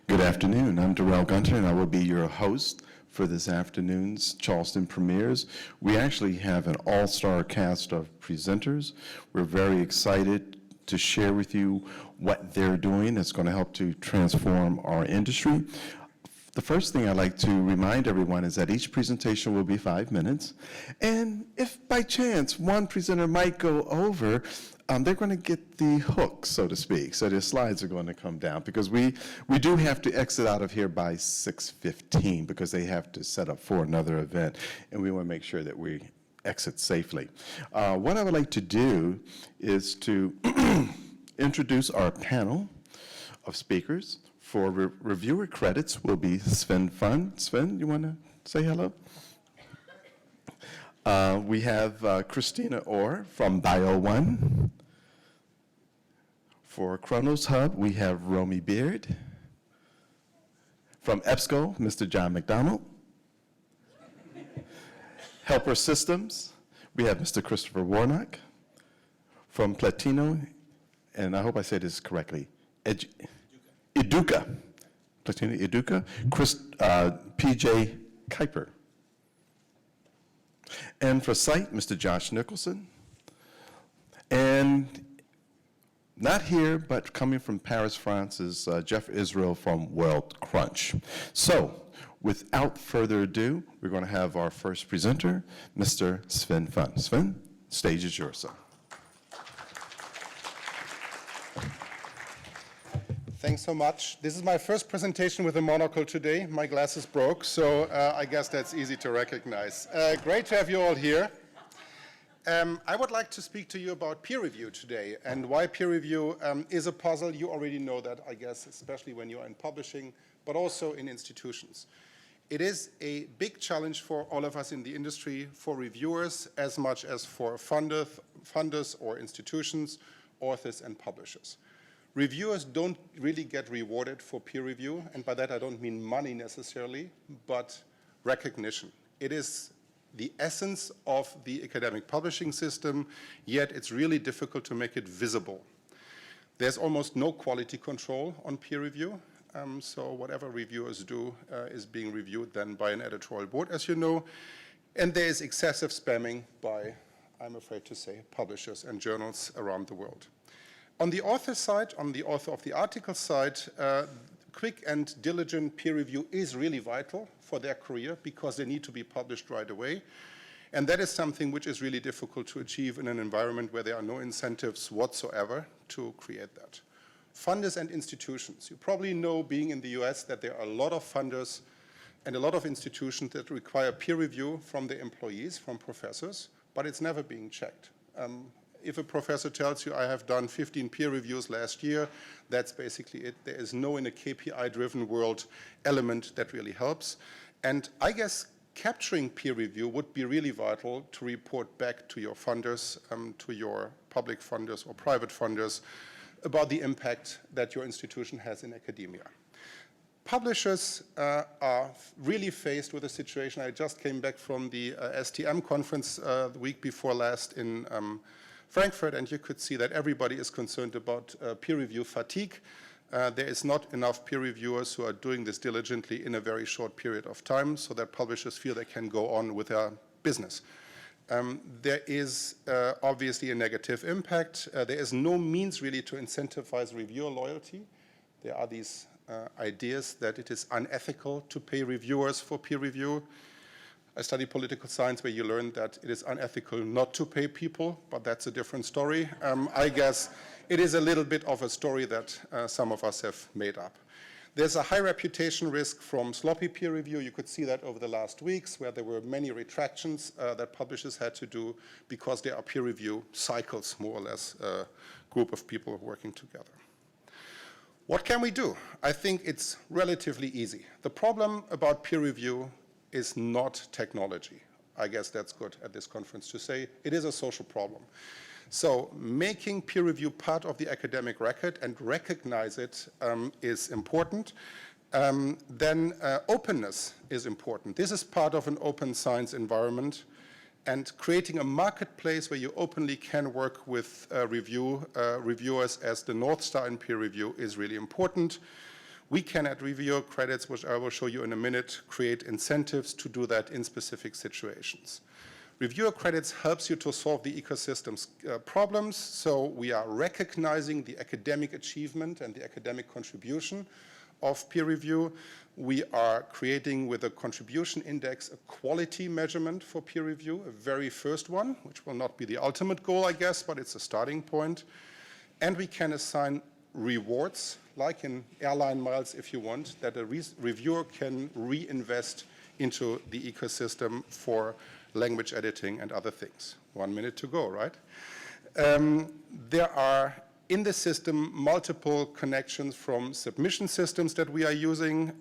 Good afternoon. I'm Darrell Gunter, and I will be your host for this afternoon's Charleston premieres. We actually have an all-star cast of presenters. We're very excited to share with you what they're doing that's going to help to transform our industry. The first thing I'd like to remind everyone is that each presentation will be 5 minutes. And if by chance one presenter might go over, they're going to get the hook, so to speak. So their slides are going to come down because we do have to exit out of here by 6:15 because they have to set up for another event. And we want to make sure that we exit safely. What I would like to do is to introduce our panel of speakers. For reviewer credits will be Sven Fun. Sven, you want to say hello? We have Christina Orr from BioOne. For ChronosHub, we have Romy Beard. From EBSCO, Mr. John McDonald. Helper Systems, we have Mr. Christopher Warnock. From Platino, and I hope I said this correctly, Educa, Platino Educa, P.J. Kuiper. And for ChronosHub, Mr. Josh Nicholson. And not here, but coming from Paris, France, is Jeff Israel from Worldcrunch. So, without further ado, we're going to have our first presenter, Mr. Sven Fun. Sven, stage is yours, sir. Thanks so much. This is my first presentation with a monocle today. My glasses broke, so I guess that's easy to recognize. Great to have you all here. I would like to speak to you about peer review today and why peer review is a puzzle. You already know that, I guess, especially when you're in publishing, but also in institutions. It is a big challenge for all of us in the industry, for reviewers, as much as for funders or institutions, authors and publishers. Reviewers don't really get rewarded for peer review, and by that I don't mean money necessarily, but recognition. It is the essence of the academic publishing system, yet it's really difficult to make it visible. There's almost no quality control on peer review, so whatever reviewers do is being reviewed then by an editorial board, as you know, and there is excessive spamming by, I'm afraid to say, publishers and journals around the world. On the author side, on the author of the article side, quick and diligent peer review is really vital for their career because they need to be published right away. And that is something which is really difficult to achieve in an environment where there are no incentives whatsoever to create that. Funders and institutions. You probably know, being in the US, that there are a lot of funders and a lot of institutions that require peer review from their employees, from professors, but it's never being checked. If a professor tells you, I have done 15 peer reviews last year, that's basically it. There is no, in a KPI-driven world, element that really helps. And I guess capturing peer review would be really vital to report back to your funders, to your public funders or private funders, about the impact that your institution has in academia. Publishers are really faced with a situation. I just came back from the STM conference the week before last in Frankfurt, and you could see that everybody is concerned about peer review fatigue. There is not enough peer reviewers who are doing this diligently in a very short period of time, so that publishers feel they can go on with their business. There is obviously a negative impact. There is no means really to incentivize reviewer loyalty. There are these ideas that it is unethical to pay reviewers for peer review. I study political science, where you learn that it is unethical not to pay people, but that's a different story. I guess it is a little bit of a story that some of us have made up. There's a high reputation risk from sloppy peer review. You could see that over the last weeks, where there were many retractions that publishers had to do because there are peer review cycles, more or less, a group of people working together. What can we do? I think it's relatively easy. The problem about peer review is not technology. I guess that's good at this conference to say. It is a social problem. So making peer review part of the academic record and recognize it is important. Then openness is important. This is part of an open science environment, and creating a marketplace where you openly can work with reviewers as the North Star in peer review is really important. We can, at reviewer credits, which I will show you in a minute, create incentives to do that in specific situations. Reviewer credits helps you to solve the ecosystem's problems, so we are recognizing the academic achievement and the academic contribution of peer review. We are creating, with a contribution index, a quality measurement for peer review, a very first one, which will not be the ultimate goal, I guess, but it's a starting point. And we can assign rewards, like in airline miles, if you want, that a reviewer can reinvest into the ecosystem for language editing and other things. 1 minute to go, right? There are, in the system, multiple connections from submission systems that we are using.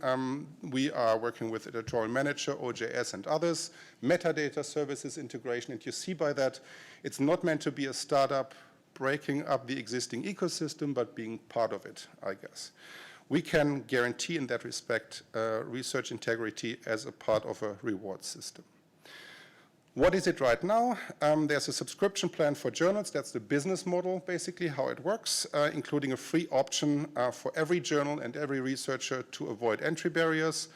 We are working with Editorial Manager, OJS, and others, metadata services integration, and you see by that it's not meant to be a startup breaking up the existing ecosystem, but being part of it, I guess. We can guarantee in that respect research integrity as a part of a reward system. What is it right now? There's a subscription plan for journals. That's the business model, basically, how it works, including a free option for every journal and every researcher to avoid entry barriers.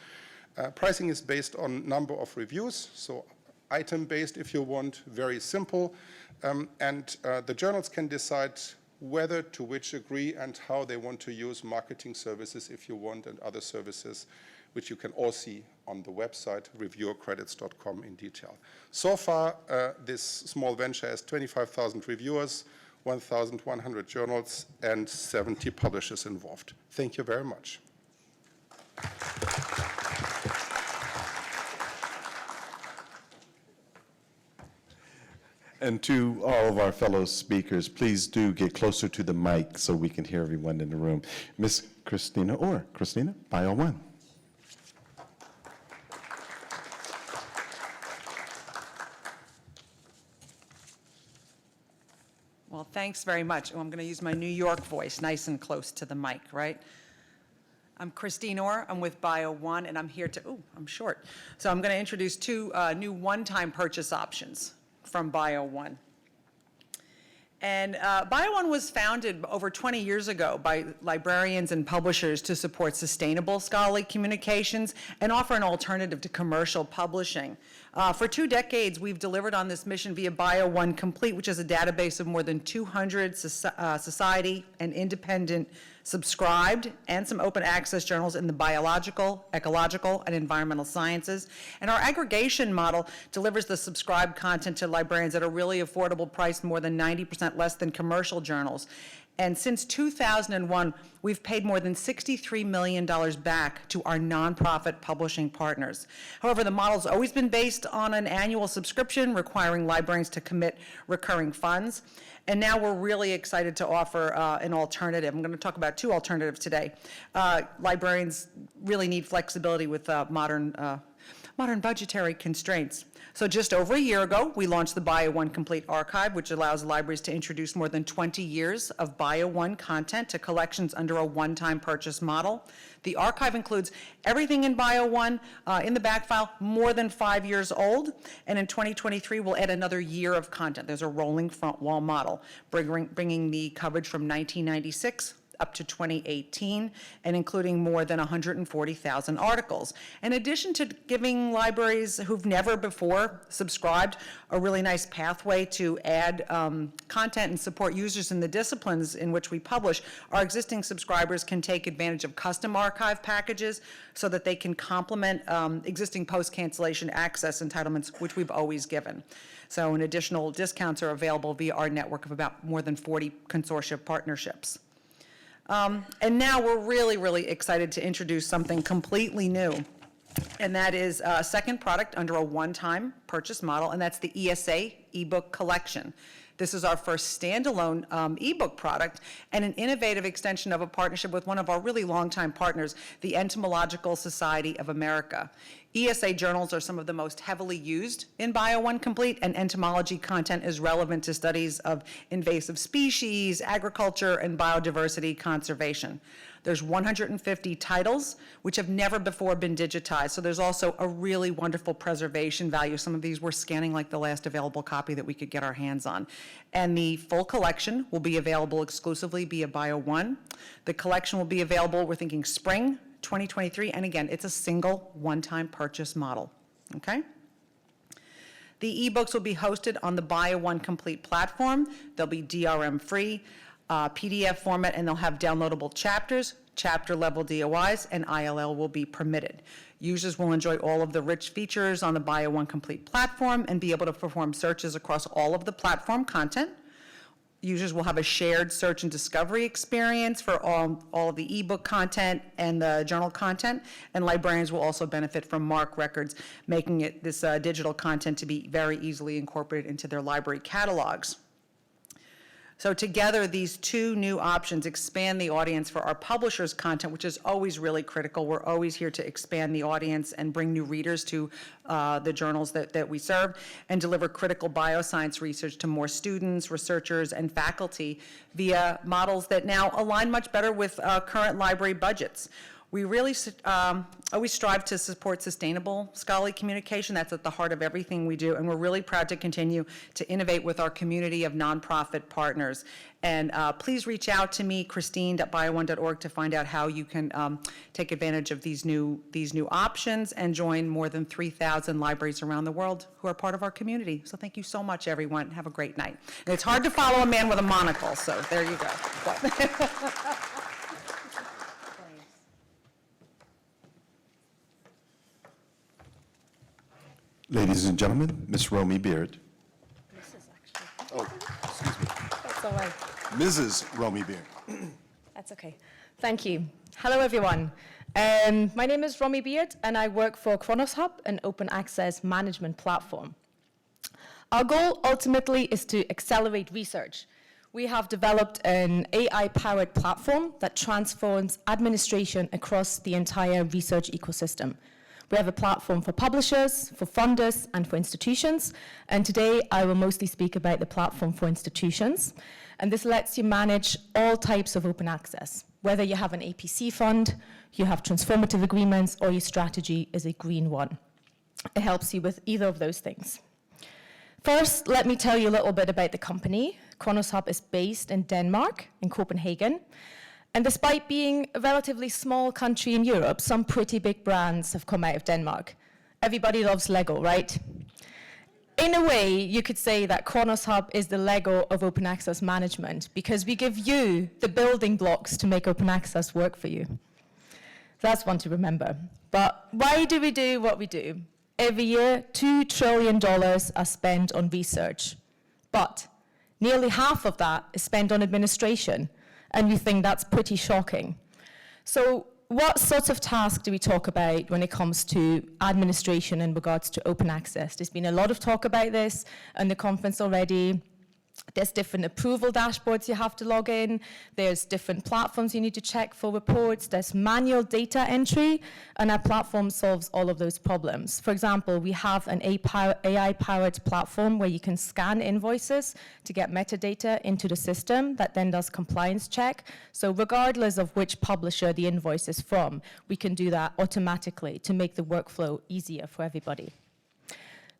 Pricing is based on number of reviews, so item-based if you want, very simple. And the journals can decide whether to which degree and how they want to use marketing services, if you want, and other services, which you can all see on the website, reviewercredits.com, in detail. So far, this small venture has 25,000 reviewers, 1,100 journals, and 70 publishers involved. Thank you very much. And to all of our fellow speakers, please do get closer to the mic so we can hear everyone in the room. Ms. Christina Orr. Christina, BioOne. Well, thanks very much. Oh, I'm going to use my New York voice, nice and close to the mic, right? I'm Christine Orr. I'm with BioOne, and I'm here to, I'm short. So I'm going to introduce two new one-time purchase options from BioOne. And BioOne was founded over 20 years ago by librarians and publishers to support sustainable scholarly communications and offer an alternative to commercial publishing. For 2 decades, we've delivered on this mission via BioOne Complete, which is a database of more than 200 society and independent subscribed and some open access journals in the biological, ecological, and environmental sciences. And our aggregation model delivers the subscribed content to librarians at a really affordable price, more than 90% less than commercial journals. And since 2001, we've paid more than $63 million back to our nonprofit publishing partners. However, the model's always been based on an annual subscription requiring librarians to commit recurring funds. And now we're really excited to offer an alternative. I'm going to talk about 2 alternatives today. Librarians really need flexibility with modern budgetary constraints. So just over a year ago, we launched the BioOne Complete Archive, which allows libraries to introduce more than 20 years of BioOne content to collections under a one-time purchase model. The archive includes everything in BioOne in the back file, more than 5 years old, and in 2023, we'll add another year of content. There's a rolling front wall model, bringing the coverage from 1996 up to 2018, and including more than 140,000 articles. In addition to giving libraries who've never before subscribed a really nice pathway to add content and support users in the disciplines in which we publish, our existing subscribers can take advantage of custom archive packages so that they can complement existing post-cancellation access entitlements, which we've always given. So, and additional discounts are available via our network of about more than 40 consortia partnerships. And now we're really, really excited to introduce something completely new, and that is a second product under a one-time purchase model, and that's the ESA ebook collection. This is our first standalone ebook product and an innovative extension of a partnership with one of our really longtime partners, the Entomological Society of America. ESA journals are some of the most heavily used in BioOne Complete, and entomology content is relevant to studies of invasive species, agriculture, and biodiversity conservation. There's 150 titles, which have never before been digitized, so there's also a really wonderful preservation value. Some of these we're scanning like the last available copy that we could get our hands on. And the full collection will be available exclusively via BioOne. The collection will be available, we're thinking spring 2023. And again, it's a single one-time purchase model, okay? The ebooks will be hosted on the BioOne Complete platform. They'll be DRM-free, PDF format, and they'll have downloadable chapters, chapter-level DOIs, and ILL will be permitted. Users will enjoy all of the rich features on the BioOne Complete platform and be able to perform searches across all of the platform content. Users will have a shared search and discovery experience for all of the ebook content and the journal content, and librarians will also benefit from MARC records, making it this digital content to be very easily incorporated into their library catalogs. So together, these two new options expand the audience for our publishers' content, which is always really critical. We're always here to expand the audience and bring new readers to the journals that we serve, and deliver critical bioscience research to more students, researchers, and faculty via models that now align much better with current library budgets. We really always strive to support sustainable scholarly communication. That's at the heart of everything we do, and we're really proud to continue to innovate with our community of nonprofit partners. And please reach out to me, Christine.bioone.org, to find out how you can take advantage of these new options and join more than 3,000 libraries around the world who are part of our community. So thank you so much, everyone. Have a great night. And it's hard to follow a man with a monocle, so there you go. Ladies and gentlemen, Ms. Romy Beard. Mrs. actually. Oh, excuse me. That's all right. Mrs. Romy Beard. That's okay. Thank you. Hello, everyone. My name is Romy Beard, and I work for ChronosHub, an open access management platform. Our goal ultimately is to accelerate research. We have developed an AI-powered platform that transforms administration across the entire research ecosystem. We have a platform for publishers, for funders, and for institutions. And today, I will mostly speak about the platform for institutions. And this lets you manage all types of open access, whether you have an APC fund, you have transformative agreements, or your strategy is a green one. It helps you with either of those things. First, let me tell you a little bit about the company. ChronosHub is based in Denmark, in Copenhagen. And despite being a relatively small country in Europe, some pretty big brands have come out of Denmark. Everybody loves Lego, right? In a way, you could say that ChronosHub is the Lego of open access management, because we give you the building blocks to make open access work for you. That's one to remember. But why do we do what we do? Every year, $2 trillion are spent on research. But nearly half of that is spent on administration. And we think that's pretty shocking. So what sorts of tasks do we talk about when it comes to administration in regards to open access? There's been a lot of talk about this in the conference already. There's different approval dashboards you have to log in. There's different platforms you need to check for reports. There's manual data entry, and our platform solves all of those problems. For example, we have an AI-powered platform where you can scan invoices to get metadata into the system that then does compliance check. So regardless of which publisher the invoice is from, we can do that automatically to make the workflow easier for everybody.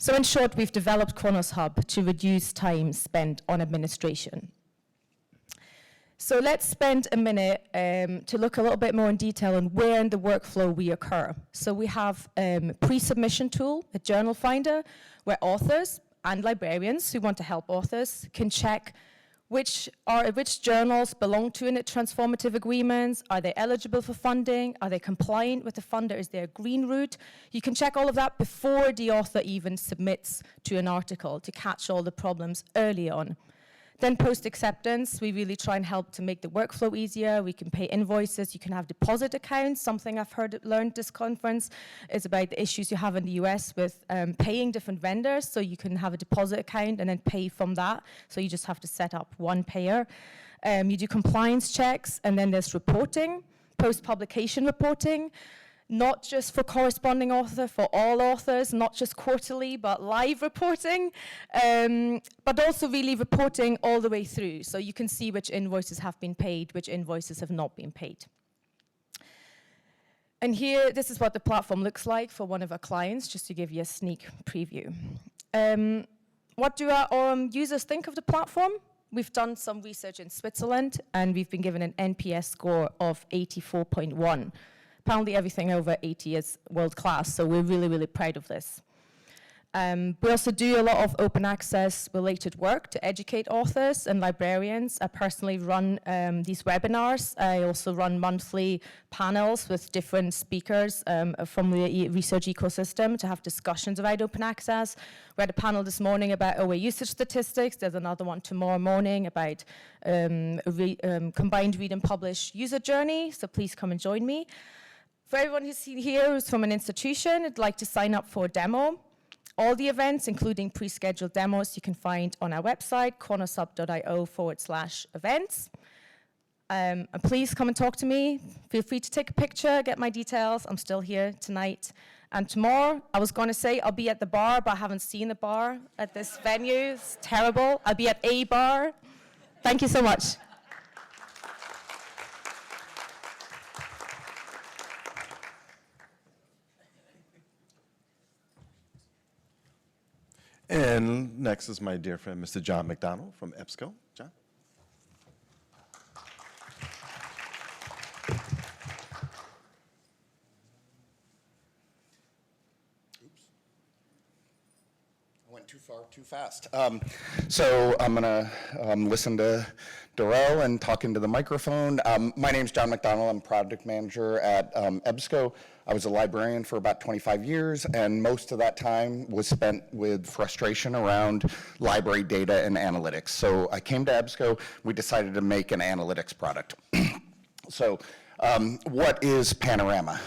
So in short, we've developed ChronosHub to reduce time spent on administration. So let's spend a minute to look a little bit more in detail on where in the workflow we occur. So we have a pre-submission tool, a journal finder, where authors and librarians who want to help authors can check which journals belong to transformative agreements, are they eligible for funding, are they compliant with the funder, is there a green route? You can check all of that before the author even submits to an article to catch all the problems early on. Then post-acceptance, we really try and help to make the workflow easier. We can pay invoices, you can have deposit accounts. Something I've learned this conference is about the issues you have in the US with paying different vendors. So you can have a deposit account and then pay from that. So you just have to set up one payer. You do compliance checks, and then there's reporting, post-publication reporting. Not just for corresponding author, for all authors, not just quarterly, but live reporting, but also really reporting all the way through. So you can see which invoices have been paid, which invoices have not been paid. And here, this is what the platform looks like for one of our clients, just to give you a sneak preview. What do our users think of the platform? We've done some research in Switzerland, and we've been given an NPS score of 84.1. apparently everything over 80 is world-class, so we're really, really proud of this. We also do a lot of open access related work to educate authors and librarians. I personally run these webinars. I also run monthly panels with different speakers from the research ecosystem to have discussions about open access. We had a panel this morning about OA usage statistics. There's another one tomorrow morning about combined read and publish user journey, so please come and join me. For everyone who's here who's from an institution, I'd like to sign up for a demo. All the events, including pre-scheduled demos, you can find on our website, chronoshub.io/events. And please come and talk to me. Feel free to take a picture, get my details. I'm still here tonight. And tomorrow, I was going to say I'll be at the bar, but I haven't seen the bar at this venue. It's terrible. I'll be at a bar. Thank you so much. And next is my dear friend, Mr. John McDonald from EBSCO. John? Oops. I went too far, too fast. So I'm going to listen to Darrell and talk into the microphone. My name's John McDonald. I'm product manager at EBSCO. I was a librarian for about 25 years, and most of that time was spent with frustration around library data and analytics. So I came to EBSCO. We decided to make an analytics product. So what is Panorama?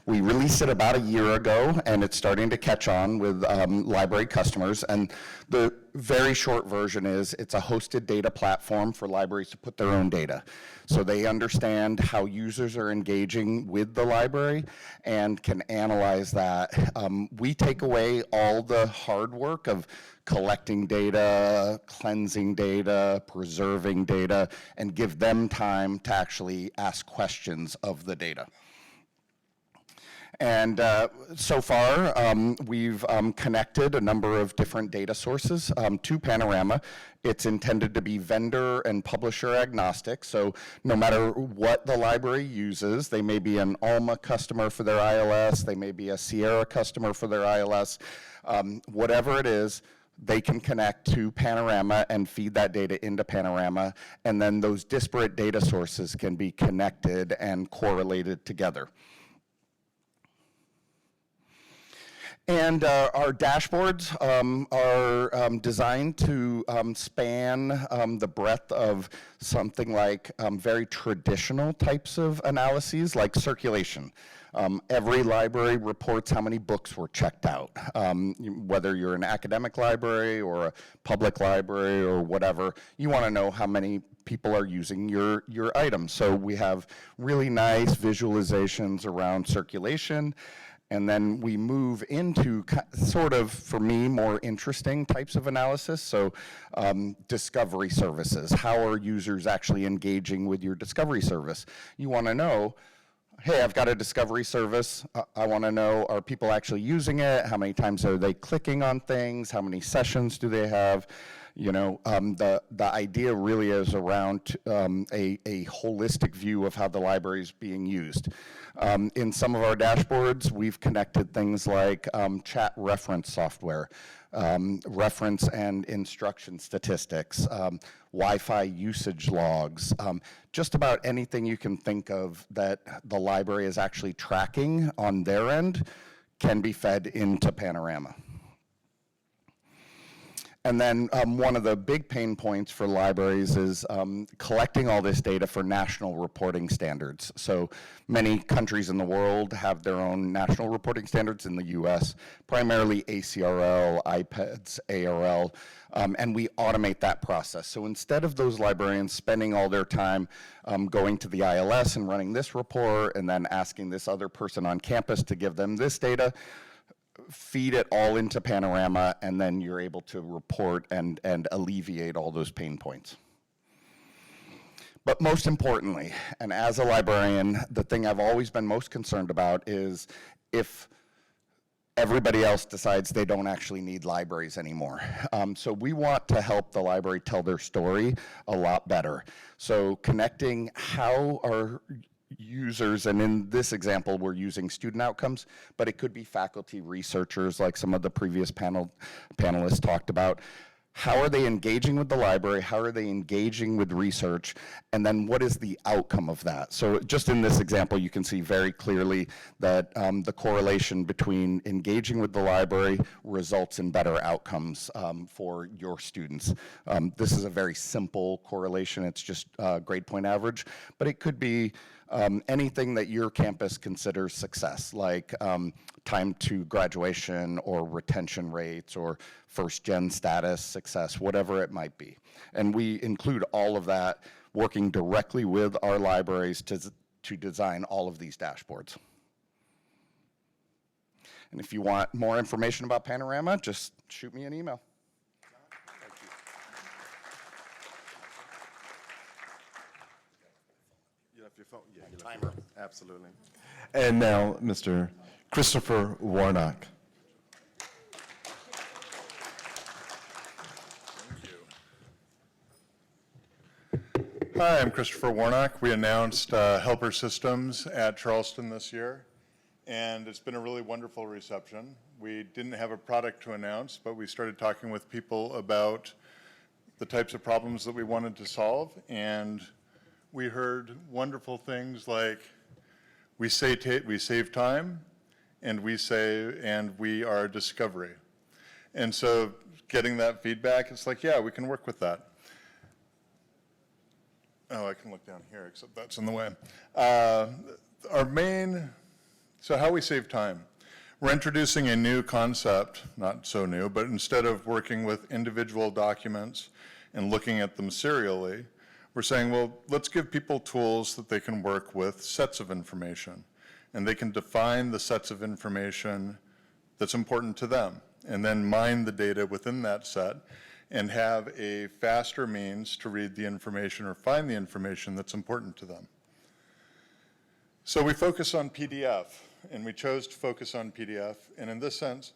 We released it about a year ago, and it's starting to catch on with library customers. And the very short version is it's a hosted data platform for libraries to put their own data. So they understand how users are engaging with the library and can analyze that. We take away all the hard work of collecting data, cleansing data, preserving data, and give them time to actually ask questions of the data. And so far, we've connected a number of different data sources to Panorama. It's intended to be vendor and publisher agnostic, so no matter what the library uses, they may be an Alma customer for their ILS, they may be a Sierra customer for their ILS, whatever it is, they can connect to Panorama and feed that data into Panorama, and then those disparate data sources can be connected and correlated together. And our dashboards are designed to span the breadth of something like very traditional types of analyses, like circulation. Every library reports how many books were checked out, whether you're an academic library or a public library or whatever. You want to know how many people are using your items. So we have really nice visualizations around circulation. And then we move into sort of, for me, more interesting types of analysis. So discovery services. How are users actually engaging with your discovery service? You want to know, hey, I've got a discovery service. I want to know, are people actually using it? How many times are they clicking on things? How many sessions do they have? You know, the idea really is around a holistic view of how the library is being used. In some of our dashboards, we've connected things like chat reference software, reference and instruction statistics, Wi-Fi usage logs, just about anything you can think of that the library is actually tracking on their end can be fed into Panorama. And then one of the big pain points for libraries is collecting all this data for national reporting standards. So many countries in the world have their own national reporting standards. In the US, primarily ACRL, IPEDS, ARL, and we automate that process. So instead of those librarians spending all their time going to the ILS and running this report and then asking this other person on campus to give them this data, feed it all into Panorama, and then you're able to report and alleviate all those pain points. But most importantly, and as a librarian, the thing I've always been most concerned about is if everybody else decides they don't actually need libraries anymore. So we want to help the library tell their story a lot better. So connecting how are users, and in this example, we're using student outcomes, but it could be faculty researchers like some of the previous panelists talked about. How are they engaging with the library? How are they engaging with research? And then what is the outcome of that? So just in this example, you can see very clearly that the correlation between engaging with the library results in better outcomes for your students. This is a very simple correlation. It's just grade point average, but it could be anything that your campus considers success, like time to graduation or retention rates or first gen status success, whatever it might be. And we include all of that, working directly with our libraries to design all of these dashboards. And if you want more information about Panorama, just shoot me an email. You have your phone? Yeah, Timer. absolutely. And now, Mr. Christopher Warnock. Hi, I'm Christopher Warnock. We announced Helper Systems at Charleston this year, and it's been a really wonderful reception. We didn't have a product to announce, but we started talking with people about the types of problems that we wanted to solve, and we heard wonderful things like we save time, and we are discovery. And so getting that feedback, it's like, yeah, we can work with that. Oh, I can look down here, except that's in the way. So how we save time. We're introducing a new concept, not so new, but instead of working with individual documents and looking at them serially, we're saying, well, let's give people tools that they can work with sets of information, and they can define the sets of information that's important to them, and then mine the data within that set and have a faster means to read the information or find the information that's important to them. So we focus on PDF, and we chose to focus on PDF, and in this sense,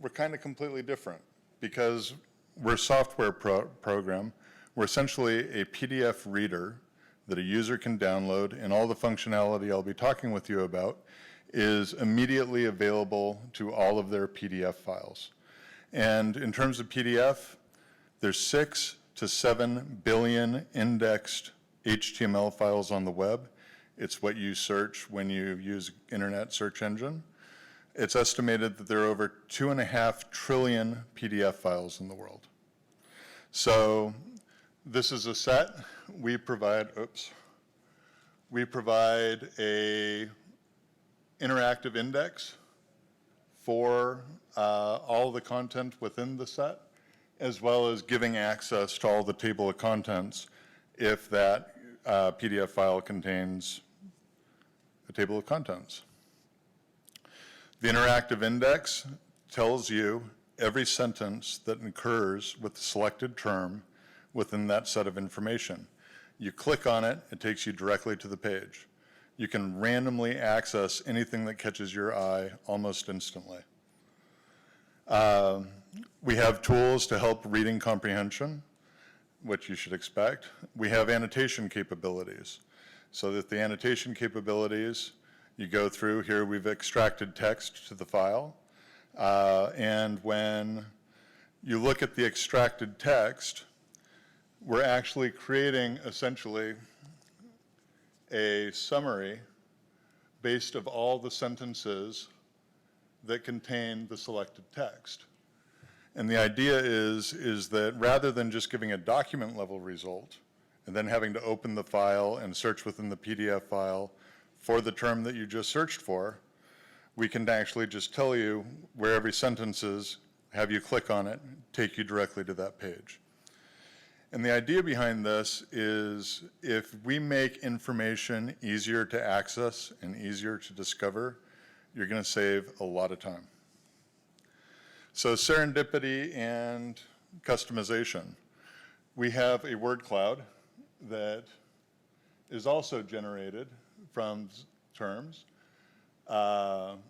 we're kind of completely different because we're a software program. We're essentially a PDF reader that a user can download, and all the functionality I'll be talking with you about is immediately available to all of their PDF files. And in terms of PDF, there's 6 to 7 billion indexed HTML files on the web. It's what you search when you use internet search engine. It's estimated that there are over 2.5 trillion PDF files in the world. So this is a set. We provide a interactive index for all the content within the set, as well as giving access to all the table of contents if that PDF file contains a table of contents. The interactive index tells you every sentence that occurs with the selected term within that set of information. You click on it, it takes you directly to the page. You can randomly access anything that catches your eye almost instantly. We have tools to help reading comprehension, which you should expect. We have annotation capabilities. So that the annotation capabilities, you go through here, we've extracted text to the file. And when you look at the extracted text, we're actually creating essentially a summary based of all the sentences that contain the selected text. And the idea is that rather than just giving a document level result and then having to open the file and search within the PDF file for the term that you just searched for, we can actually just tell you where every sentence is, have you click on it, take you directly to that page. And the idea behind this is if we make information easier to access and easier to discover, you're going to save a lot of time. So serendipity and customization. We have a word cloud that is also generated from terms. And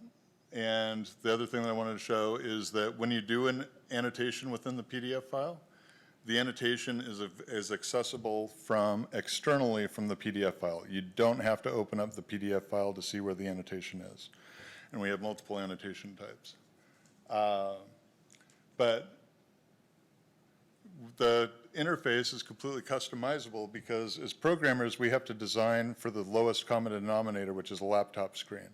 the other thing that I wanted to show is that when you do an annotation within the PDF file, The annotation is accessible externally from the PDF file. You don't have to open up the PDF file to see where the annotation is. And we have multiple annotation types. But the interface is completely customizable because as programmers, we have to design for the lowest common denominator, which is a laptop screen.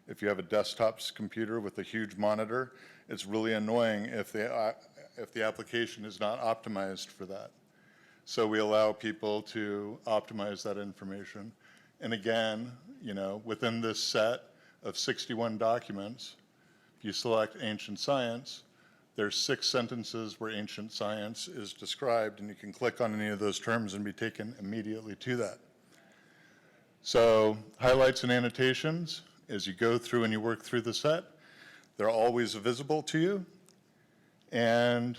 If you have a desktop computer with a huge monitor, it's really annoying if the application is not optimized for that. So we allow people to optimize that information. And again, you know, within this set of 61 documents, if you select ancient science, there's 6 sentences where ancient science is described, and you can click on any of those terms and be taken immediately to that. So highlights and annotations, as you go through and you work through the set, they're always visible to you. And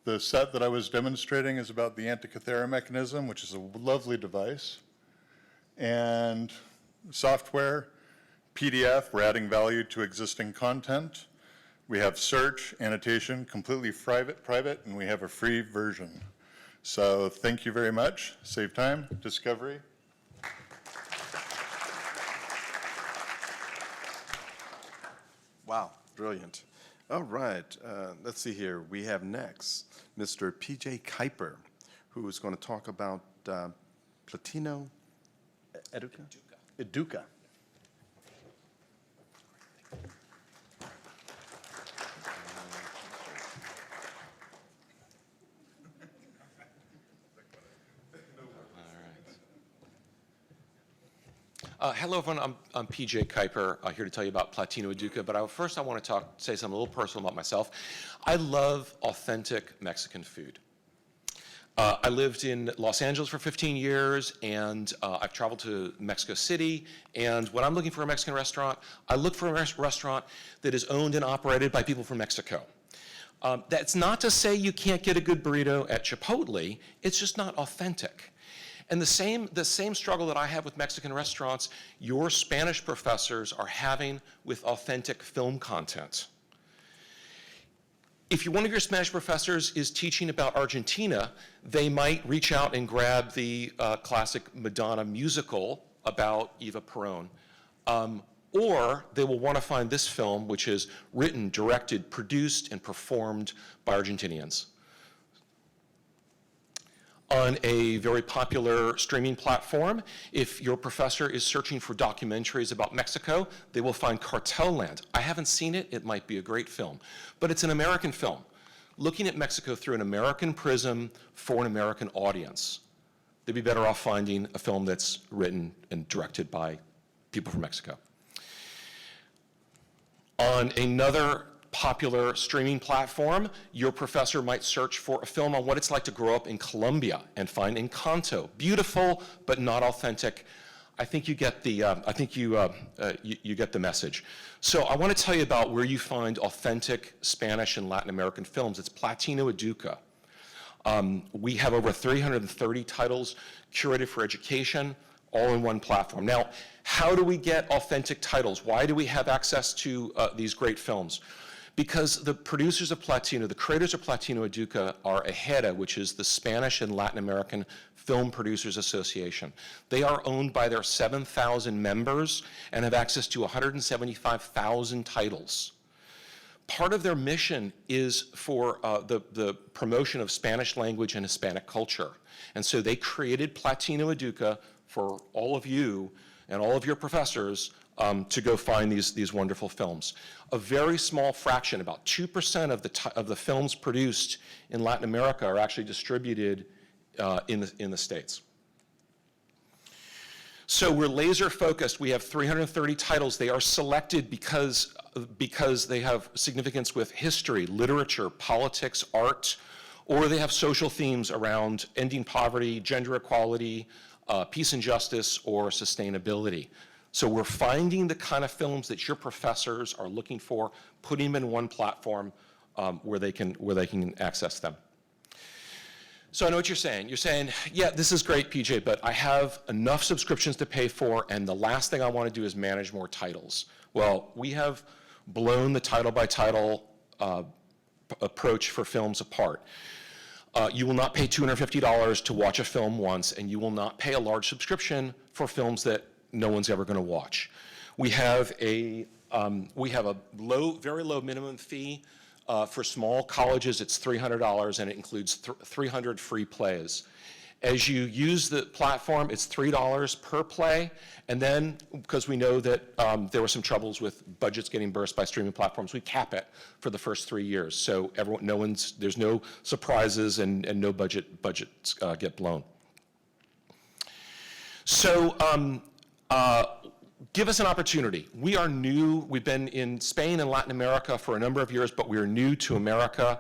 the set that I was demonstrating is about the Antikythera mechanism, which is a lovely device. And software, PDF, we're adding value to existing content. We have search, annotation, completely private, and we have a free version. So thank you very much. Save time, discovery. Wow, brilliant. All right, let's see here. We have next Mr. PJ Kuiper, who is going to talk about Platino Educa? Educa. Hello, everyone. I'm PJ Kuiper, here to tell you about Platino Educa. But first, I want to say something a little personal about myself. I love authentic Mexican food. I lived in Los Angeles for 15 years, and I've traveled to Mexico City. And when I'm looking for a Mexican restaurant, I look for a restaurant that is owned and operated by people from Mexico. That's not to say you can't get a good burrito at Chipotle. It's just not authentic. And the same struggle that I have with Mexican restaurants, your Spanish professors are having with authentic film content. If one of your Spanish professors is teaching about Argentina, they might reach out and grab the classic Madonna musical about Eva Perón. Or they will want to find this film, which is written, directed, produced, and performed by Argentinians. On a very popular streaming platform, if your professor is searching for documentaries about Mexico, they will find Cartel Land. I haven't seen it. It might be a great film. But it's an American film, looking at Mexico through an American prism for an American audience. They'd be better off finding a film that's written and directed by people from Mexico. On another popular streaming platform, your professor might search for a film on what it's like to grow up in Colombia and find Encanto. Beautiful, but not authentic. I think you get the, you get the message. So I want to tell you about where you find authentic Spanish and Latin American films. It's Platino Educa. We have over 330 titles curated for education, all in one platform. Now, how do we get authentic titles? Why do we have access to these great films? Because the producers of Platino, the creators of Platino Educa are AHEDA, which is the Spanish and Latin American Film Producers Association. They are owned by their 7,000 members and have access to 175,000 titles. Part of their mission is for the promotion of Spanish language and Hispanic culture. And so they created Platino Educa for all of you and all of your professors to go find these wonderful films. A very small fraction, about 2% of the films produced in Latin America are actually distributed in the States. So we're laser focused. We have 330 titles. They are selected because they have significance with history, literature, politics, art, or they have social themes around ending poverty, gender equality, peace and justice, or sustainability. So we're finding the kind of films that your professors are looking for, putting them in one platform where they can access them. So I know what you're saying. You're saying, yeah, this is great, PJ, but I have enough subscriptions to pay for, and the last thing I want to do is manage more titles. Well, we have blown the title by title approach for films apart. You will not pay $250 to watch a film once, and you will not pay a large subscription for films that no one's ever going to watch. We have a very low minimum fee. For small colleges, it's $300, and it includes 300 free plays. As you use the platform, it's $3 per play, and then, because we know that there were some troubles with budgets getting burst by streaming platforms, we cap it for the first 3 years. So there's no surprises and no budgets get blown. So give us an opportunity. We are new. We've been in Spain and Latin America for a number of years, but we are new to America.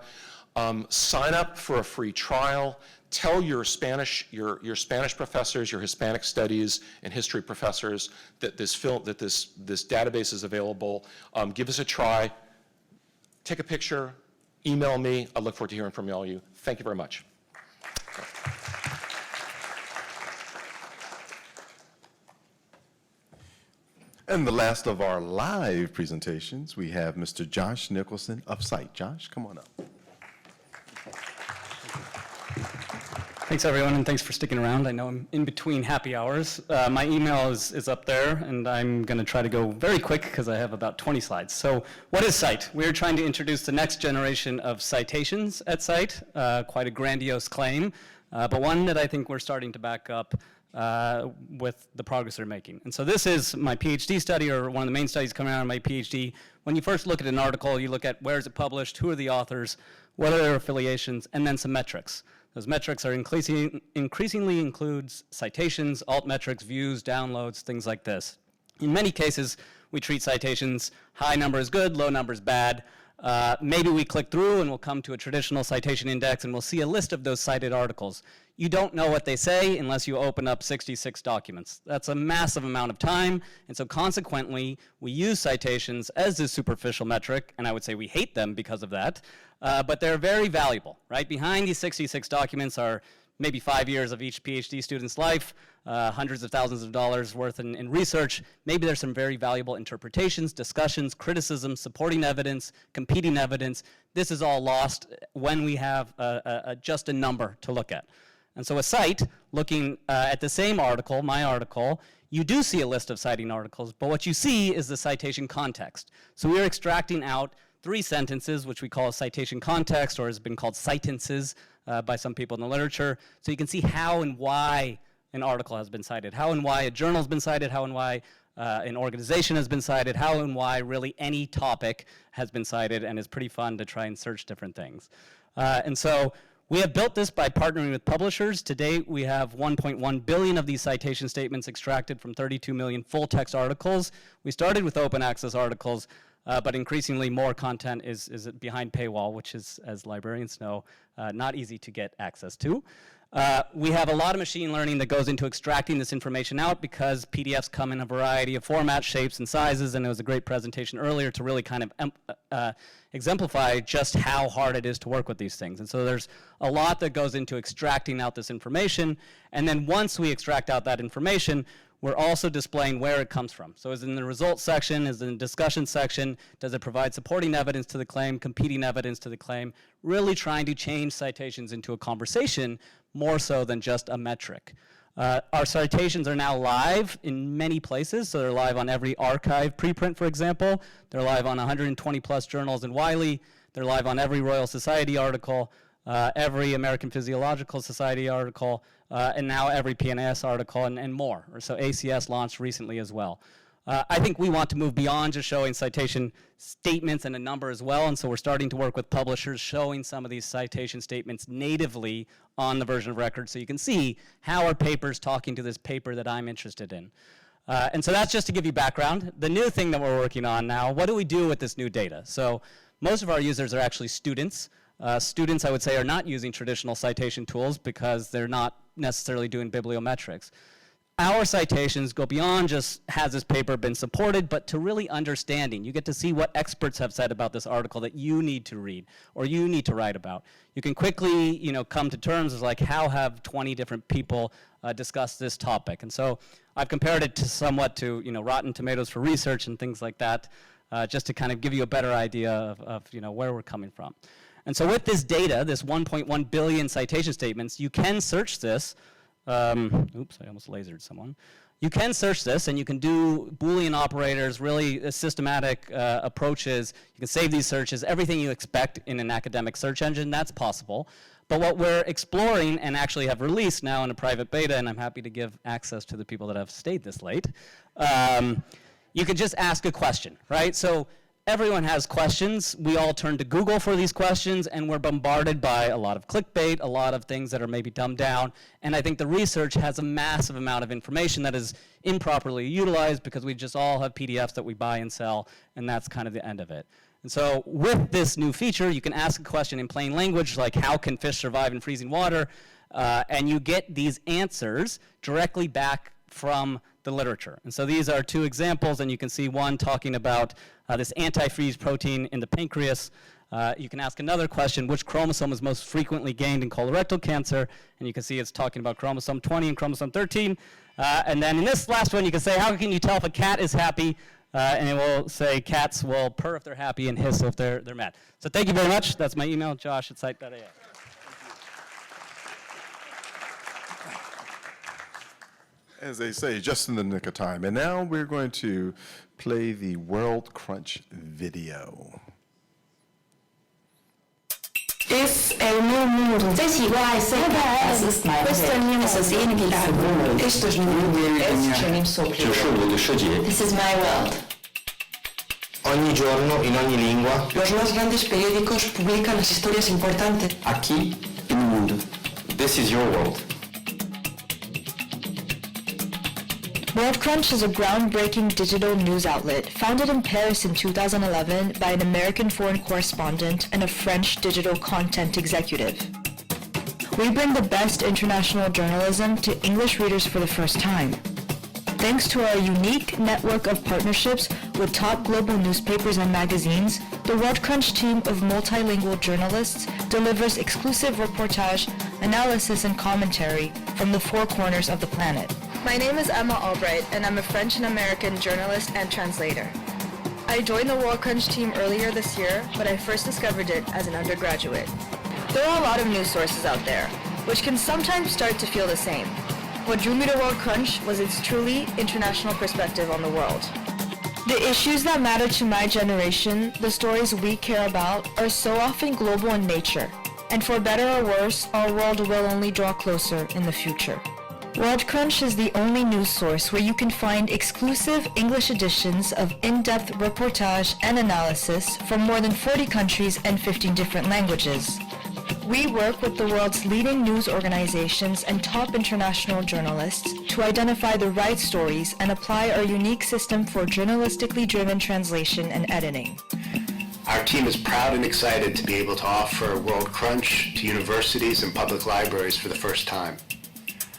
Sign up for a free trial. Tell your Spanish professors, your Hispanic studies and history professors that this database is available. Give us a try. Take a picture. Email me. I look forward to hearing from all of you. Thank you very much. And the last of our live presentations, we have Mr. Josh Nicholson of ChronosHub. Josh, come on up. Thanks, everyone, and thanks for sticking around. I know I'm in between happy hours. My email is up there, and I'm going to try to go very quick because I have about 20 slides. So what is ChronosHub? We're trying to introduce the next generation of citations at ChronosHub, quite a grandiose claim, but one that I think we're starting to back up with the progress they're making. And so this is my PhD study, or one of the main studies coming out of my PhD. When you first look at an article, you look at where is it published, who are the authors, what are their affiliations, and then some metrics. Those metrics are increasingly includes citations, alt metrics, views, downloads, things like this. In many cases, we treat citations, high number is good, low number is bad. Maybe we click through and we'll come to a traditional citation index and we'll see a list of those cited articles. You don't know what they say unless you open up 66 documents. That's a massive amount of time, and so consequently, we use citations as this superficial metric, and I would say we hate them because of that, but they're very valuable, right? Behind these 66 documents are maybe 5 years of each PhD student's life, hundreds of thousands of dollars worth in research. Maybe there's some very valuable interpretations, discussions, criticisms, supporting evidence, competing evidence. This is all lost when we have just a number to look at. And so a cite, looking at the same article, my article, you do see a list of citing articles, but what you see is the citation context. So we are extracting out 3 sentences, which we call a citation context, or has been called citences by some people in the literature. So you can see how and why an article has been cited, how and why a journal has been cited, how and why an organization has been cited, how and why really any topic has been cited, and it's pretty fun to try and search different things. And so we have built this by partnering with publishers. To date, we have 1.1 billion of these citation statements extracted from 32 million full-text articles. We started with open access articles, but increasingly more content is behind paywall, which is, as librarians know, not easy to get access to. We have a lot of machine learning that goes into extracting this information out because PDFs come in a variety of formats, shapes, and sizes, and there was a great presentation earlier to really kind of exemplify just how hard it is to work with these things. And so there's a lot that goes into extracting out this information, and then once we extract out that information, we're also displaying where it comes from. So is it in the results section, is it in the discussion section, does it provide supporting evidence to the claim, competing evidence to the claim, really trying to change citations into a conversation more so than just a metric. Our citations are now live in many places, so they're live on every archive preprint, for example. They're live on 120 plus journals in Wiley. They're live on every Royal Society article, every American Physiological Society article, and now every PNAS article and more. So ACS launched recently as well. I think we want to move beyond just showing citation statements and a number as well, and so we're starting to work with publishers showing some of these citation statements natively on the version of record so you can see how are papers talking to this paper that I'm interested in. And so that's just to give you background. The new thing that we're working on now, what do we do with this new data? So most of our users are actually students. Students, I would say, are not using traditional citation tools because they're not necessarily doing bibliometrics. Our citations go beyond just has this paper been supported, but to really understanding. You get to see what experts have said about this article that you need to read or you need to write about. You can quickly, come to terms as like how have 20 different people discussed this topic. And so I've compared it to somewhat to Rotten Tomatoes for research and things like that, just to kind of give you a better idea of where we're coming from. And so with this data, this 1.1 billion citation statements, you can search this. Oops, I almost lasered someone. You can search this, and you can do Boolean operators, really systematic approaches. You can save these searches, everything you expect in an academic search engine, that's possible. But what we're exploring and actually have released now in a private beta, and I'm happy to give access to the people that have stayed this late, you could just ask a question, right? So everyone has questions. We all turn to Google for these questions, and we're bombarded by a lot of clickbait, a lot of things that are maybe dumbed down. And I think the research has a massive amount of information that is improperly utilized because we just all have PDFs that we buy and sell, and that's kind of the end of it. And so with this new feature, you can ask a question in plain language, like how can fish survive in freezing water? And you get these answers directly back from the literature. And so these are two examples, and you can see one talking about this antifreeze protein in the pancreas. You can ask another question, which chromosome is most frequently gained in colorectal cancer? And you can see it's talking about chromosome 20 and chromosome 13. And then in this last one, you can say, how can you tell if a cat is happy? And it will say cats will purr if they're happy and hiss if they're mad. So thank you very much. That's my email, josh@scite.ai. As they say, just in the nick of time. And now we're going to play the Worldcrunch video. 这é o meu mundo. Questo è il mio mondo. Questo è il mio sogno. This is my world. Ogni giorno, in ogni lingua. Los más grandes periódicos publican las historias importantes. Aquí, en el mundo. This is your world. Worldcrunch is a groundbreaking digital news outlet founded in Paris in 2011 by an American foreign correspondent and a French digital content executive. We bring the best international journalism to English readers for the first time. Thanks to our unique network of partnerships with top global newspapers and magazines, the Worldcrunch team of multilingual journalists delivers exclusive reportage, analysis, and commentary from the four corners of the planet. My name is Emma Albright, and I'm a French and American journalist and translator. I joined the Worldcrunch team earlier this year, but I first discovered it as an undergraduate. There are a lot of news sources out there, which can sometimes start to feel the same. What drew me to Worldcrunch was its truly international perspective on the world. The issues that matter to my generation, the stories we care about, are so often global in nature. And for better or worse, our world will only draw closer in the future. Worldcrunch is the only news source where you can find exclusive English editions of in-depth reportage and analysis from more than 40 countries and 15 different languages. We work with the world's leading news organizations and top international journalists to identify the right stories and apply our unique system for journalistically driven translation and editing. Our team is proud and excited to be able to offer Worldcrunch to universities and public libraries for the first time.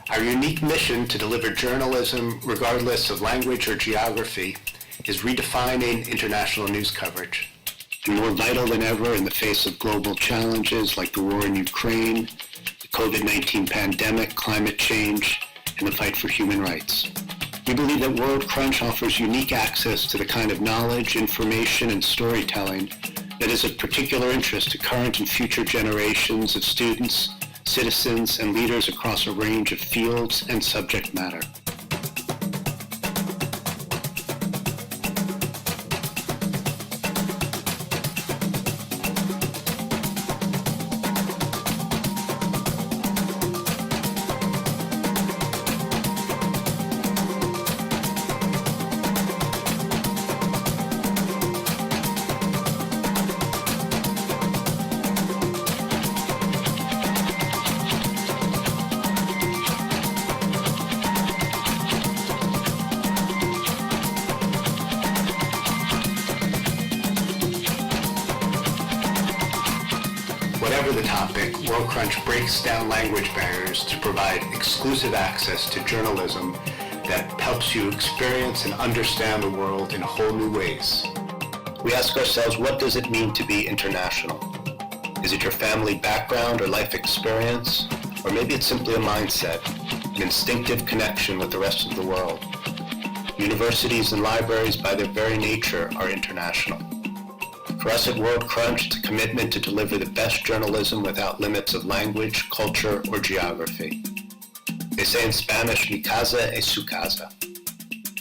Our unique mission to deliver journalism, regardless of language or geography, is redefining international news coverage. More vital than ever in the face of global challenges like the war in Ukraine, the COVID-19 pandemic, climate change, and the fight for human rights. We believe that Worldcrunch offers unique access to the kind of knowledge, information, and storytelling that is of particular interest to current and future generations of students, citizens, and leaders across a range of fields and subject matter. Whatever the topic, Worldcrunch breaks down language barriers to provide exclusive access to journalism that helps you experience and understand the world in whole new ways. We ask ourselves, what does it mean to be international? Is it your family background or life experience? Or maybe it's simply a mindset, an instinctive connection with the rest of the world. Universities and libraries, by their very nature, are international. For us at Worldcrunch, it's a commitment to deliver the best journalism without limits of language, culture, or geography. They say in Spanish, mi casa es su casa.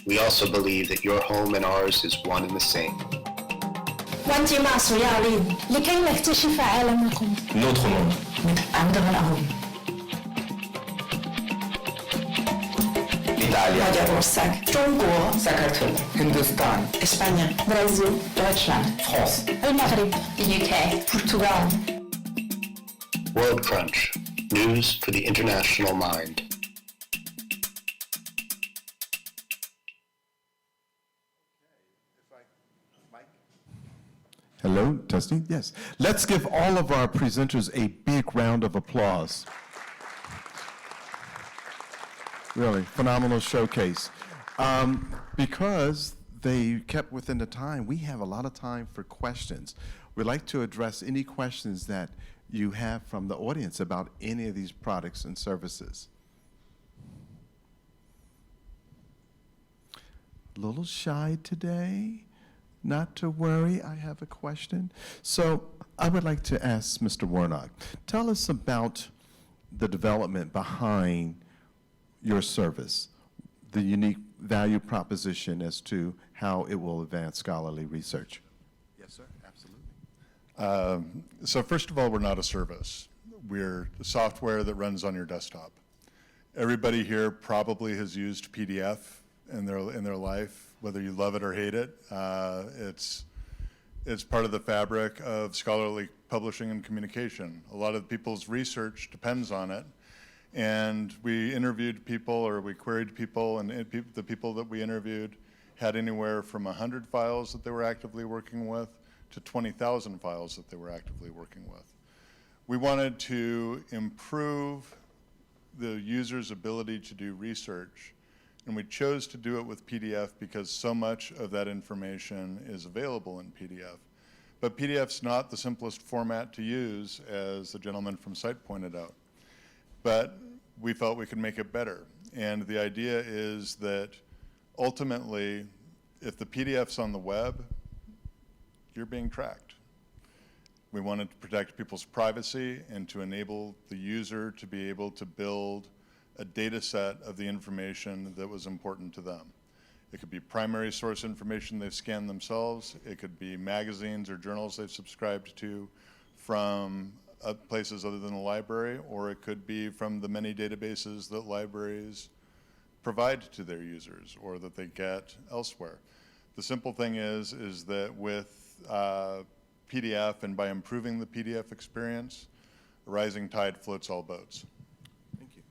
We also believe that your home and ours is one and the same. وأنت مع يا علي لكي نكتشف عالمكم Notre monde. mit anderen Augen. Italia. Magyarország, Congo, Sakartwelo. Hindustan. España, Brazil, Deutschland, France. المغرب, the UK, Portugal. Worldcrunch, news for the international mind. Hello, testing, yes. Let's give all of our presenters a big round of applause. Really, phenomenal showcase. Because they kept within the time, we have a lot of time for questions. We'd like to address any questions that you have from the audience about any of these products and services. A little shy today. Not to worry, I have a question. So I would like to ask Mr. Warnock, tell us about the development behind your service, the unique value proposition as to how it will advance scholarly research. Yes, sir, absolutely. So first of all, we're not a service. We're the software that runs on your desktop. Everybody here probably has used PDF in their life, whether you love it or hate it. It's part of the fabric of scholarly publishing and communication. A lot of people's research depends on it. And we interviewed people, or we queried people, and the people that we interviewed had anywhere from 100 files that they were actively working with to 20,000 files that they were actively working with. We wanted to improve the user's ability to do research, and we chose to do it with PDF because so much of that information is available in PDF. But PDF's not the simplest format to use, as the gentleman from ChronosHub pointed out. But we felt we could make it better. And the idea is that ultimately, if the PDF's on the web, you're being tracked. We wanted to protect people's privacy and to enable the user to be able to build a data set of the information that was important to them. It could be primary source information they've scanned themselves. It could be magazines or journals they've subscribed to from places other than the library, or it could be from the many databases that libraries provide to their users or that they get elsewhere. The simple thing is that with PDF, and by improving the PDF experience, a rising tide floats all boats. Thank you.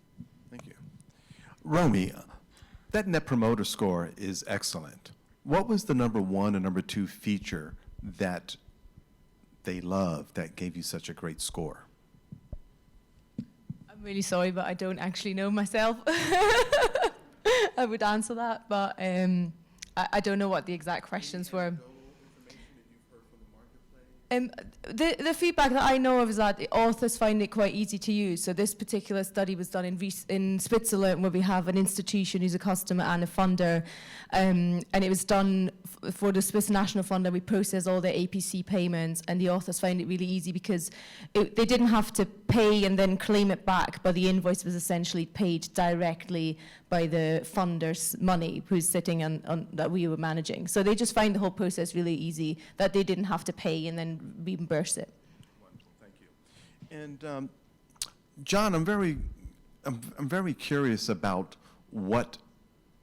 Thank you. Romy, that Net Promoter Score is excellent. What was the number one and number two feature that they loved that gave you such a great score? I'm really sorry, but I don't actually know myself. I would answer that, but I don't know what the exact questions were. The feedback that I know of is that the authors find it quite easy to use. So this particular study was done in Switzerland, where we have an institution who's a customer and a funder, and it was done for the Swiss National Fund, and we process all their APC payments, and the authors find it really easy because they didn't have to pay and then claim it back, but the invoice was essentially paid directly by the funder's money, who's sitting on that we were managing. So they just find the whole process really easy, that they didn't have to pay and then reimburse it. Wonderful, thank you. And John, I'm very curious about what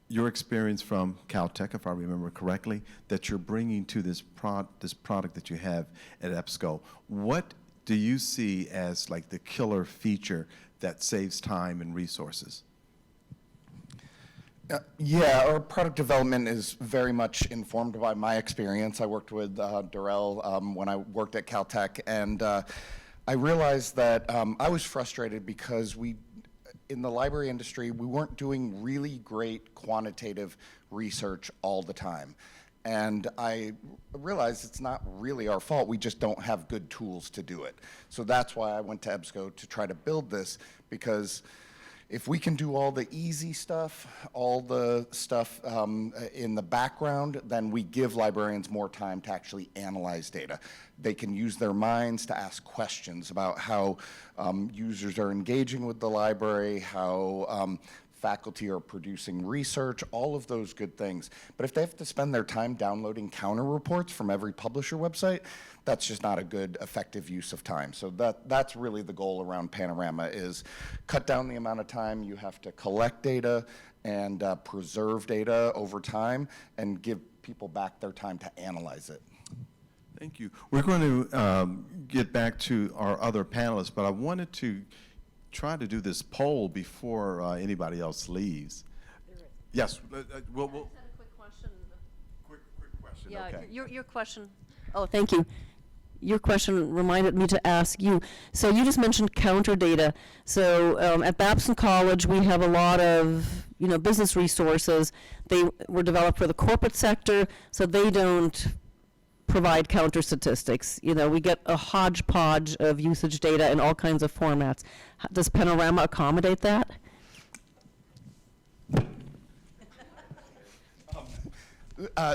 your experience from Caltech, if I remember correctly, that you're bringing to this product that you have at EBSCO. What do you see as like the killer feature that saves time and resources? Yeah, our product development is very much informed by my experience. I worked with Darrell when I worked at Caltech, and I realized that I was frustrated because in the library industry, we weren't doing really great quantitative research all the time. And I realized it's not really our fault, we just don't have good tools to do it. So that's why I went to EBSCO to try to build this, because if we can do all the easy stuff, all the stuff in the background, then we give librarians more time to actually analyze data. They can use their minds to ask questions about how users are engaging with the library, how faculty are producing research, all of those good things. But if they have to spend their time downloading counter reports from every publisher website, that's just not a good, effective use of time. So that's really the goal around Panorama, is cut down the amount of time you have to collect data and preserve data over time and give people back their time to analyze it. Thank you. We're going to get back to our other panelists, but I wanted to try to do this poll before anybody else leaves. Yes, I just had a quick question. Quick question, Yeah, okay. your question. Oh, thank you. Your question reminded me to ask you. So you just mentioned counter data. So at Babson College, we have a lot of business resources. They were developed for the corporate sector, so they don't provide counter statistics. We get a hodgepodge of usage data in all kinds of formats. Does Panorama accommodate that?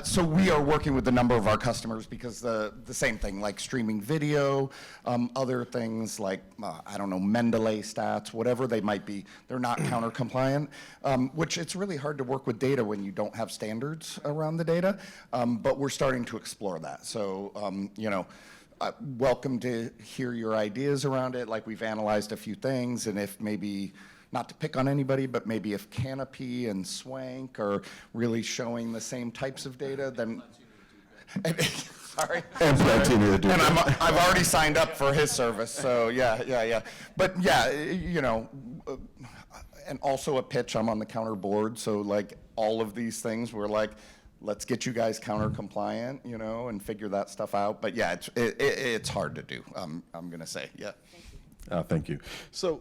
So we are working with a number of our customers because the same thing, like streaming video, other things like, I don't know, Mendeley stats, whatever they might be, they're not counter compliant, which it's really hard to work with data when you don't have standards around the data, but we're starting to explore that. So, welcome to hear your ideas around it. Like, we've analyzed a few things, and if maybe, not to pick on anybody, but maybe if Canopy and Swank are really showing the same types of data, then... Sorry. And Platino Educa. And I've already signed up for his service, so yeah. But yeah, and also a pitch, I'm on the counter board, so like all of these things, we're like, let's get you guys counter compliant, and figure that stuff out. But yeah, it's hard to do, I'm gonna say, yeah. Thank you. So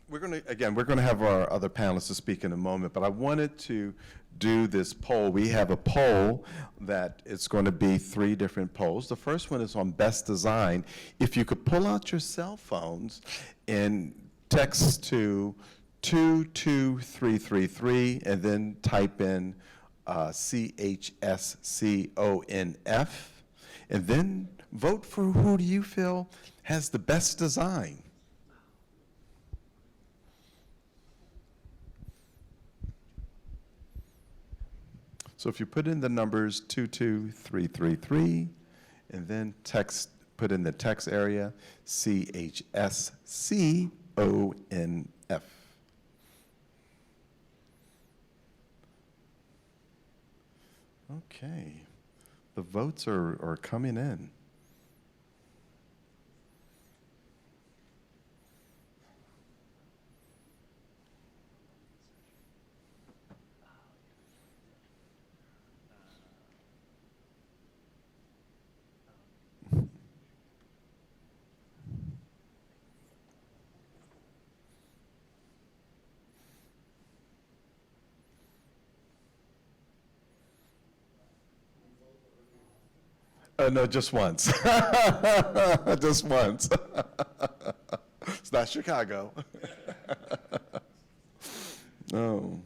we're going to have our other panelists to speak in a moment, but I wanted to do this poll. We have a poll that it's going to be 3 different polls. The first one is on best design. If you could pull out your cell phones and text to 22333 and then type in ChSCONF, and then vote for who do you feel has the best design. So if you put in the numbers 22333 and then put in the text area ChSCONF. Okay, the votes are coming in. No, just once. Just once. It's not Chicago. No.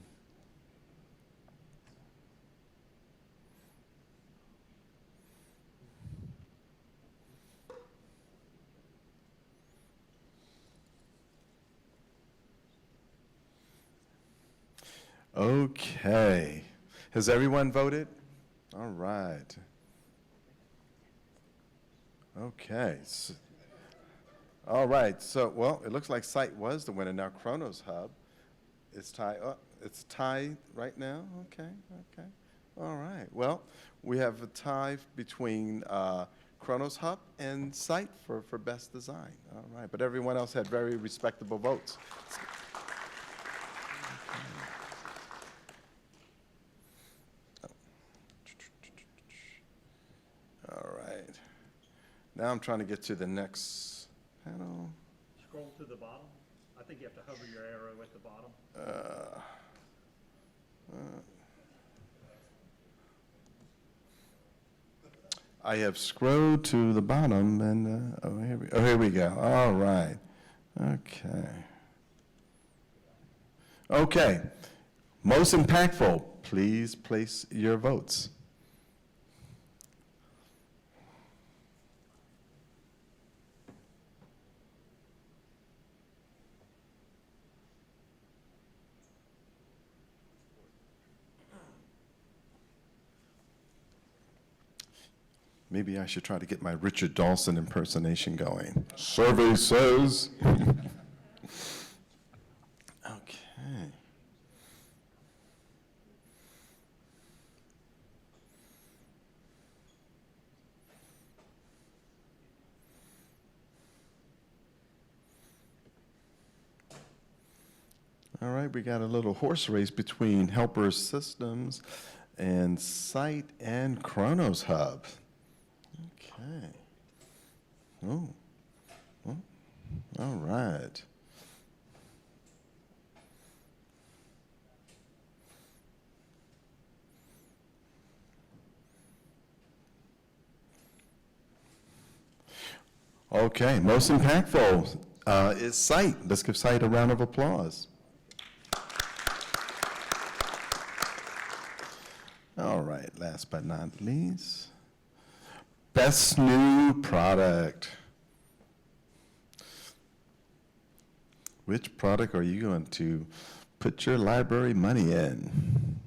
Okay. Has everyone voted? All right. Okay. All right. So, well, it looks like Scite was the winner. Now, ChronosHub is tied. Oh, it's tied right now. Okay. All right. Well, we have a tie between ChronosHub and Scite for best design. All right. But everyone else had very respectable votes. All right. Now I'm trying to get to the next panel. Scroll to the bottom. I think you have to hover your arrow at the bottom. I have scrolled to the bottom, and here we go. All right. Okay. Okay, most impactful, please place your votes. Maybe I should try to get my Richard Dawson impersonation going. Survey says. Okay. All right, we got a little horse race between Helper Systems and scite and ChronosHub. Okay. Oh. Oh. All right. Okay, most impactful is scite. Let's give scite a round of applause. All right, last but not least, best new product. Which product are you going to put your library money in?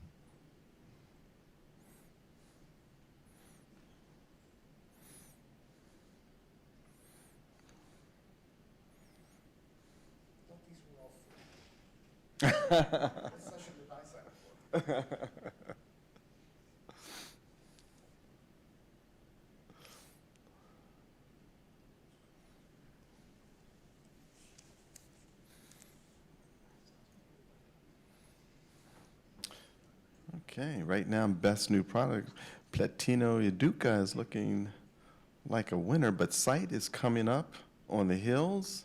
Okay, right now, best new product, Platino Educa is looking like a winner, but scite is coming up on the hills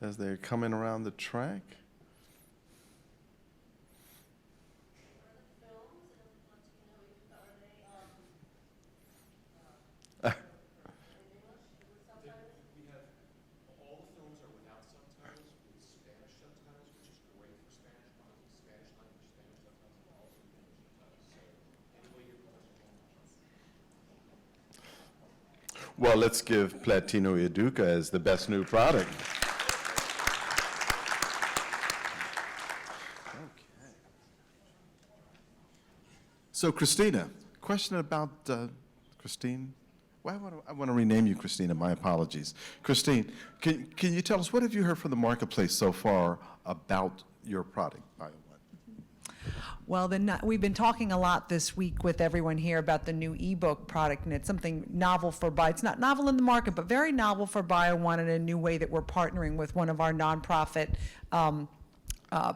as they're coming around the track. Well, let's give Platino Educa as the best new product. Okay. So, Christina, question about Christine. Well, I want to rename you Christina. My apologies. Christine, can you tell us what have you heard from the marketplace so far about your product, BioOne? Well, then we've been talking a lot this week with everyone here about the new ebook product, and it's something novel for it's not novel in the market, but very novel for BioOne in a new way that we're partnering with one of our nonprofit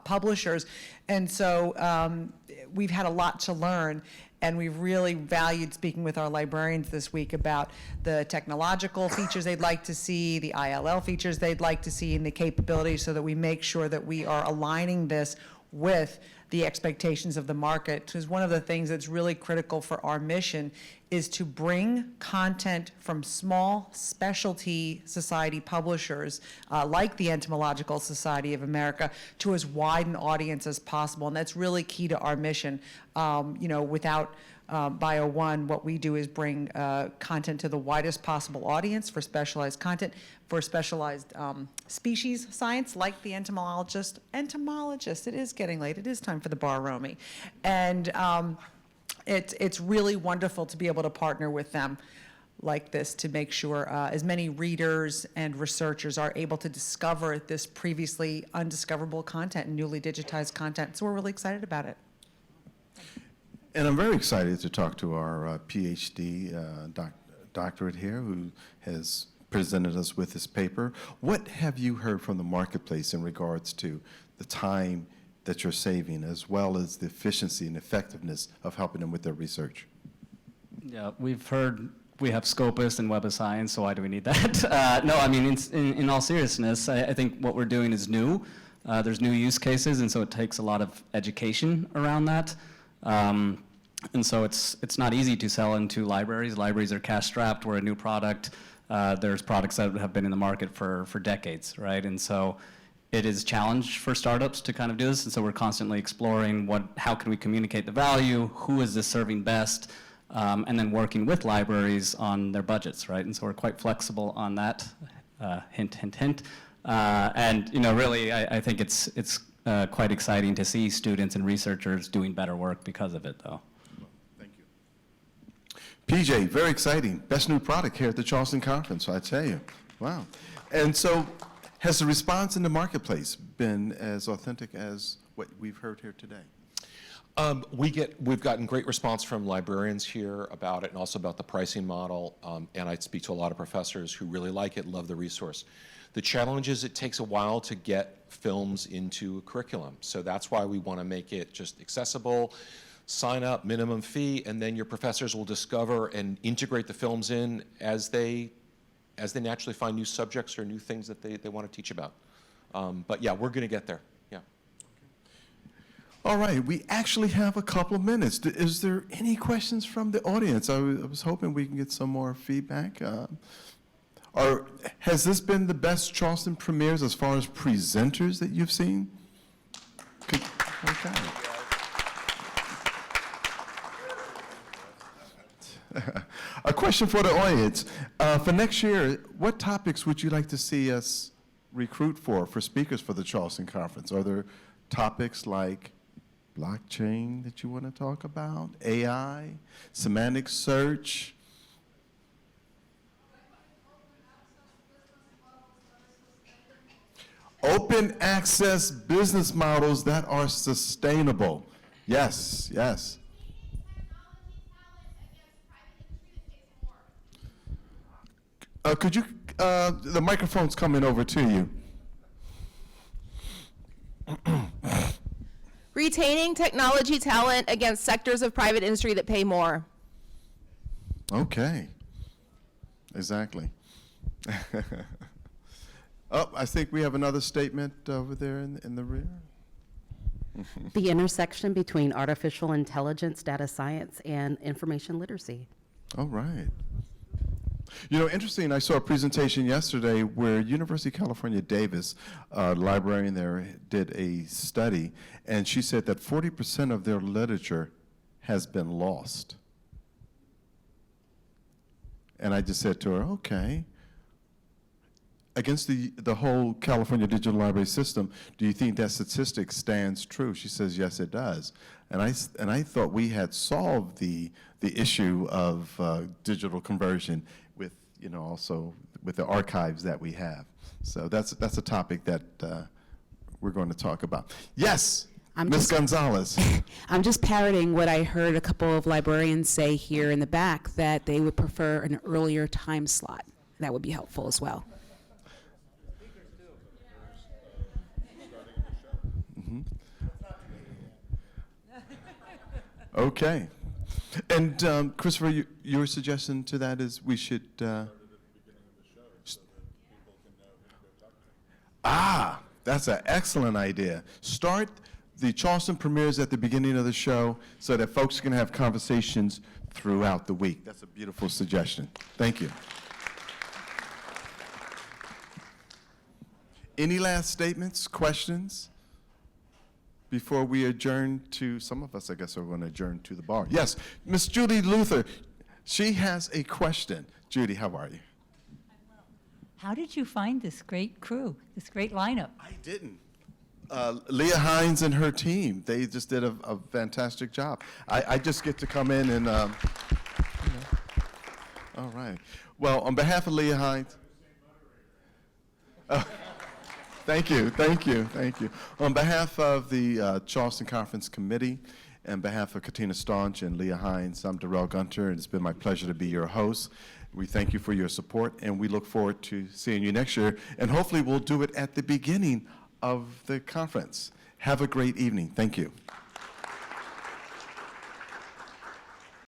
publishers. And so we've had a lot to learn, and we've really valued speaking with our librarians this week about the technological features they'd like to see, the ILL features they'd like to see, and the capabilities, so that we make sure that we are aligning this with the expectations of the market. Because one of the things that's really critical for our mission is to bring content from small specialty society publishers like the Entomological Society of America to as wide an audience as possible. And that's really key to our mission. Without BioOne, what we do is bring content to the widest possible audience for specialized content, for specialized species science, like the entomologist. It is getting late. It is time for the bar, Romy. And it's really wonderful to be able to partner with them like this to make sure as many readers and researchers are able to discover this previously undiscoverable content and newly digitized content. So we're really excited about it. And I'm very excited to talk to our PhD doctorate here who has presented us with this paper. What have you heard from the marketplace in regards to the time that you're saving, as well as the efficiency and effectiveness of helping them with their research? Yeah, we've heard we have Scopus and Web of Science, so why do we need that? No, I mean, in all seriousness, I think what we're doing is new. There's new use cases, and so it takes a lot of education around that. And so it's not easy to sell into libraries. Libraries are cash-strapped. We're a new product. There's products that have been in the market for decades, right? And so it is a challenge for startups to kind of do this, and so we're constantly exploring how can we communicate the value, who is this serving best, and then working with libraries on their budgets, right? And so we're quite flexible on that, hint, hint, hint. And really, I think it's quite exciting to see students and researchers doing better work because of it, though. Thank you. PJ, very exciting. Best new product here at the Charleston Conference, I tell you. Wow. And so, has the response in the marketplace been as authentic as what we've heard here today? We've gotten great response from librarians here about it and also about the pricing model. And I speak to a lot of professors who really like it, love the resource. The challenge is it takes a while to get films into a curriculum. So that's why we want to make it just accessible, sign up, minimum fee, and then your professors will discover and integrate the films in as they naturally find new subjects or new things that they want to teach about. But yeah, we're going to get there. Yeah. All right, we actually have a couple of minutes. Is there any questions from the audience? I was hoping we can get some more feedback. Or has this been the best Charleston premieres as far as presenters that you've seen? Okay. A question for the audience. For next year, what topics would you like to see us recruit for speakers for the Charleston Conference? Are there topics like blockchain that you want to talk about? AI? Semantic search? Open access business models that are sustainable. Yes, yes. Could you, the microphone's coming over to you. Retaining technology talent against sectors of private industry that pay more. Okay. Exactly. Oh, I think we have another statement over there in the rear. The intersection between artificial intelligence, data science, and information literacy. All right. Interesting, I saw a presentation yesterday where University of California, Davis, librarian there, did a study, and she said that 40% of their literature has been lost. And I just said to her, okay, against the whole California digital library system, do you think that statistic stands true? She says, yes, it does. And I thought we had solved the issue of digital conversion with, also with the archives that we have. So that's a topic that we're going to talk about. Yes, Ms. Gonzalez. I'm just parroting what I heard a couple of librarians say here in the back, that they would prefer an earlier time slot. That would be helpful as well. Okay. And Christopher, your suggestion to that is we should... that's an excellent idea. Start the Charleston premieres at the beginning of the show so that folks can have conversations throughout the week. That's a beautiful suggestion. Thank you. Any last statements, questions? Before we adjourn to, some of us, I guess, are going to adjourn to the bar. Yes, Miss Judy Luther, she has a question. Judy, how are you? I'm well. How did you find this great crew, this great lineup? I didn't. Leah Hines and her team, they just did a fantastic job. I just get to come in and, all right. Well, on behalf of Leah Hines. Thank you, thank you, thank you. On behalf of the Charleston Conference Committee, and behalf of Katina Staunch and Leah Hines, I'm Darrell Gunter, and it's been my pleasure to be your host. We thank you for your support, and we look forward to seeing you next year, and hopefully we'll do it at the beginning of the conference. Have a great evening. Thank you.